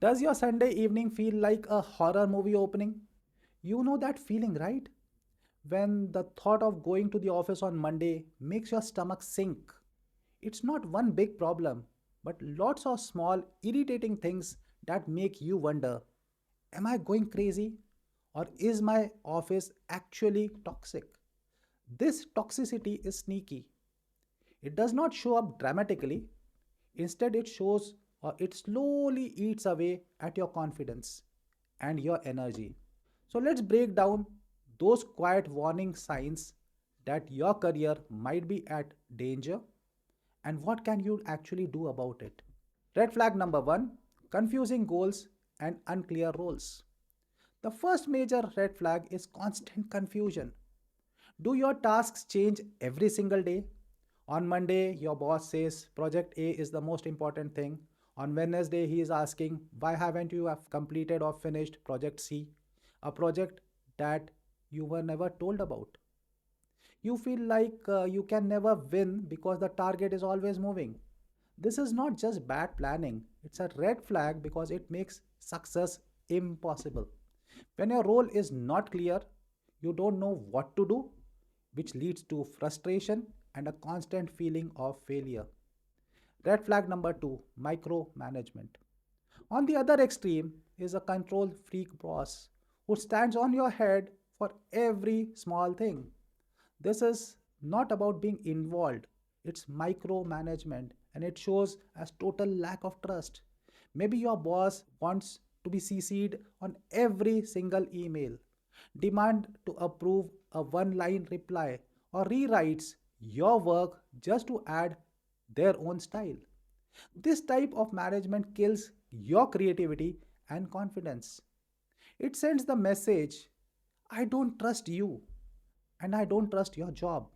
Does your Sunday evening feel like a horror movie opening? You know that feeling, right? When the thought of going to the office on Monday makes your stomach sink. It's not one big problem, but lots of small, irritating things that make you wonder, am I going crazy? Or is my office actually toxic? This toxicity is sneaky. It does not show up dramatically. Instead, it shows or it slowly eats away at your confidence and your energy. So, let's break down those quiet warning signs that your career might be at danger and what can you actually do about it. Red flag number 1, confusing goals and unclear roles. The first major red flag is constant confusion. Do your tasks change every single day? On Monday, your boss says project A is the most important thing. On Wednesday, he is asking, why haven't you have completed or finished project C, a project that you were never told about? You feel like you can never win because the target is always moving. This is not just bad planning, it's a red flag because it makes success impossible. When your role is not clear, you don't know what to do, which leads to frustration and a constant feeling of failure. Red flag number 2, micromanagement. On the other extreme is a control freak boss who stands on your head for every small thing. This is not about being involved, it's micromanagement and it shows as total lack of trust. Maybe your boss wants to be CC'd on every single email, demand to approve a one line reply, or rewrites your work just to add their own style. This type of management kills your creativity and confidence. It sends the message, I don't trust you and I don't trust your job.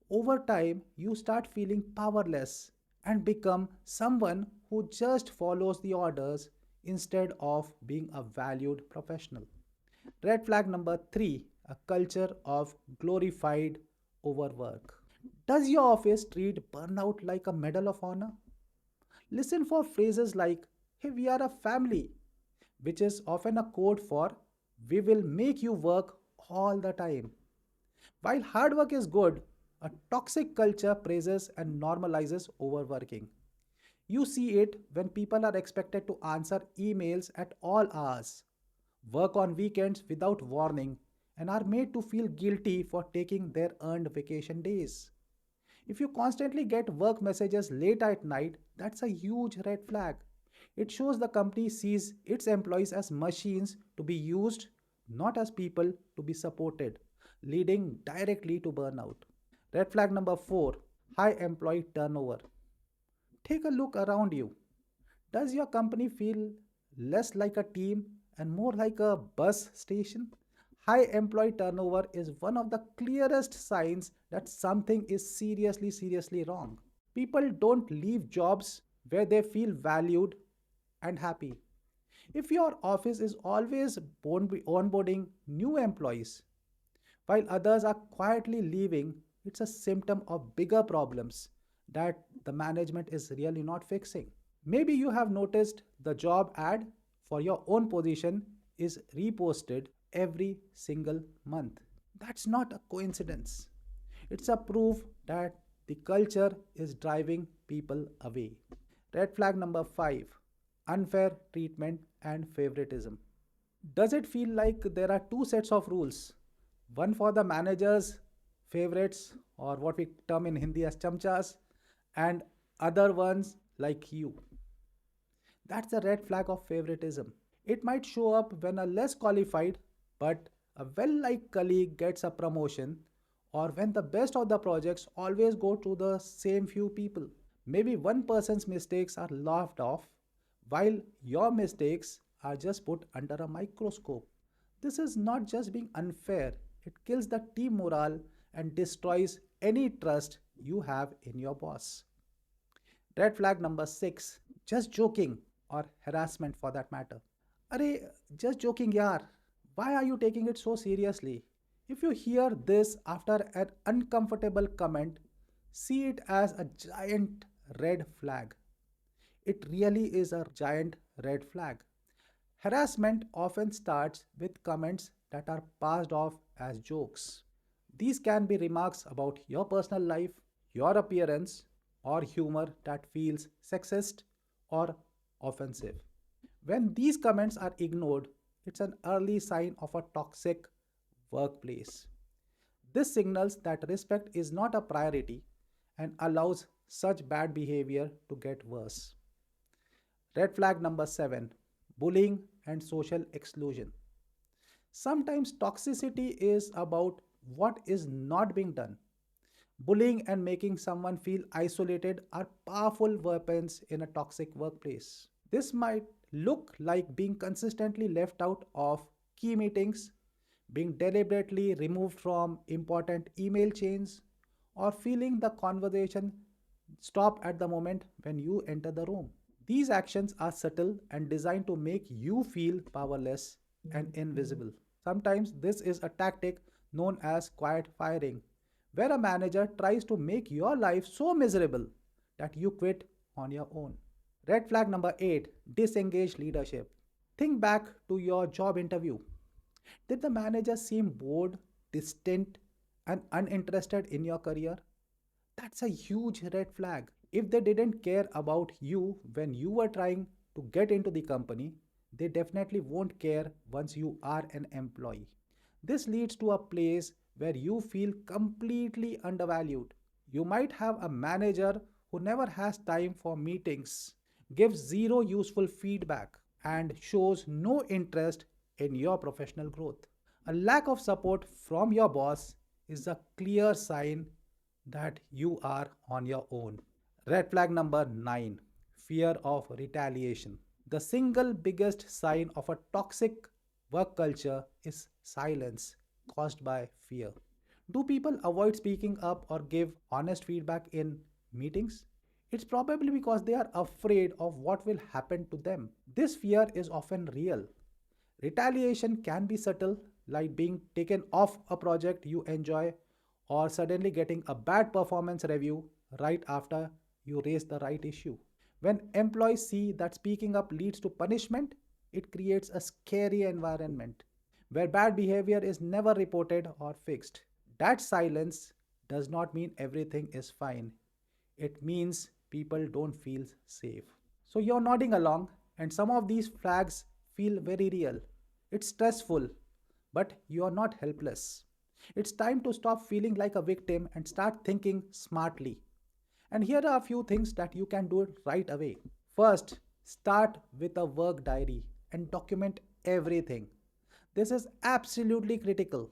Over time, you start feeling powerless and become someone who just follows the orders instead of being a valued professional. Red flag number 3, a culture of glorified overwork. Does your office treat burnout like a medal of honor? Listen for phrases like, hey, we are a family, which is often a code for, we will make you work all the time. While hard work is good, a toxic culture praises and normalizes overworking. You see it when people are expected to answer emails at all hours, work on weekends without warning, and are made to feel guilty for taking their earned vacation days. If you constantly get work messages late at night, that's a huge red flag. It shows the company sees its employees as machines to be used, not as people to be supported, leading directly to burnout. Red flag number 4, high employee turnover. Take a look around you. Does your company feel less like a team and more like a bus station? High employee turnover is one of the clearest signs that something is seriously wrong. People don't leave jobs where they feel valued and happy. If your office is always onboarding new employees while others are quietly leaving, it's a symptom of bigger problems that the management is really not fixing. Maybe you have noticed the job ad for your own position is reposted every single month. That's not a coincidence. It's a proof that the culture is driving people away. Red flag number 5, unfair treatment and favoritism. Does it feel like there are two sets of rules? One for the managers, favorites, or what we term in Hindi as chamchas, and other ones like you. That's a red flag of favoritism. It might show up when a less qualified but a well liked colleague gets a promotion, or when the best of the projects always go to the same few people. Maybe one person's mistakes are laughed off, while your mistakes are just put under a microscope. This is not just being unfair, it kills the team morale and destroys any trust you have in your boss. Red flag number 6, just joking or harassment for that matter. Arey, just joking, yaar. Why are you taking it so seriously? If you hear this after an uncomfortable comment, see it as a giant red flag. It really is a giant red flag. Harassment often starts with comments that are passed off as jokes. These can be remarks about your personal life, your appearance, or humor that feels sexist or offensive. When these comments are ignored, it's an early sign of a toxic workplace. This signals that respect is not a priority and allows such bad behavior to get worse. Red flag number 7, bullying and social exclusion. Sometimes toxicity is about what is not being done. Bullying and making someone feel isolated are powerful weapons in a toxic workplace. This might look like being consistently left out of key meetings, being deliberately removed from important email chains, or feeling the conversation stop at the moment when you enter the room. These actions are subtle and designed to make you feel powerless and invisible. Sometimes this is a tactic known as quiet firing, where a manager tries to make your life so miserable that you quit on your own. Red flag number 8, disengaged leadership. Think back to your job interview. Did the manager seem bored, distant, and uninterested in your career? That's a huge red flag. If they didn't care about you when you were trying to get into the company, they definitely won't care once you are an employee. This leads to a place where you feel completely undervalued. You might have a manager who never has time for meetings, gives zero useful feedback, and shows no interest in your professional growth. A lack of support from your boss is a clear sign that you are on your own. Red flag number 9, fear of retaliation. The single biggest sign of a toxic work culture is silence caused by fear. Do people avoid speaking up or give honest feedback in meetings? It's probably because they are afraid of what will happen to them. This fear is often real. Retaliation can be subtle, like being taken off a project you enjoy or suddenly getting a bad performance review right after you raise the right issue. When employees see that speaking up leads to punishment, it creates a scary environment where bad behavior is never reported or fixed. That silence does not mean everything is fine. It means people don't feel safe. So you're nodding along, and some of these flags feel very real. It's stressful, but you are not helpless. It's time to stop feeling like a victim and start thinking smartly. And here are a few things that you can do right away. First, start with a work diary and document everything. This is absolutely critical.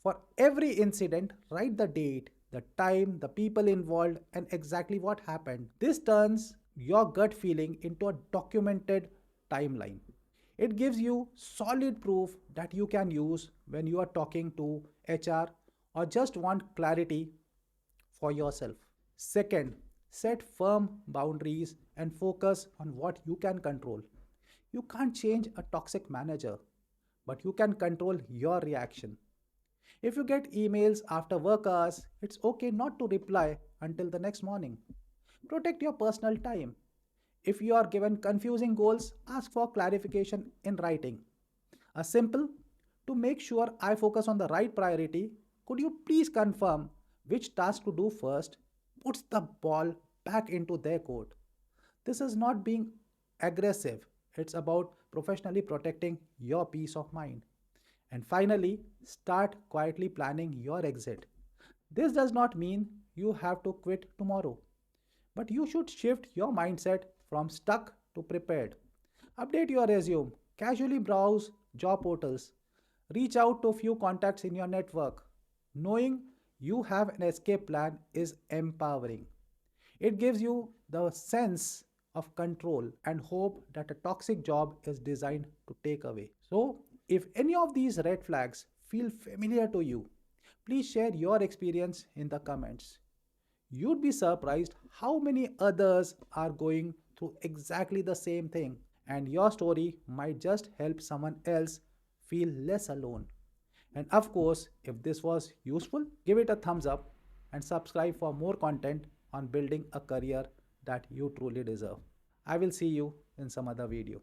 For every incident, write the date, the time, the people involved, and exactly what happened. This turns your gut feeling into a documented timeline. It gives you solid proof that you can use when you are talking to HR or just want clarity for yourself. Second, set firm boundaries and focus on what you can control. You can't change a toxic manager, but you can control your reaction. If you get emails after work hours, it's okay not to reply until the next morning. Protect your personal time. If you are given confusing goals, ask for clarification in writing. A simple, to make sure I focus on the right priority, could you please confirm which task to do first, puts the ball back into their court. This is not being aggressive, it's about professionally protecting your peace of mind. And finally, start quietly planning your exit. This does not mean you have to quit tomorrow, but you should shift your mindset from stuck to prepared. Update your resume, casually browse job portals, reach out to a few contacts in your network. Knowing you have an escape plan is empowering. It gives you the sense of control and hope that a toxic job is designed to take away. So, if any of these red flags feel familiar to you, please share your experience in the comments. You'd be surprised how many others are going through exactly the same thing, and your story might just help someone else feel less alone. And of course, if this was useful, give it a thumbs up and subscribe for more content on building a career that you truly deserve. I will see you in some other video.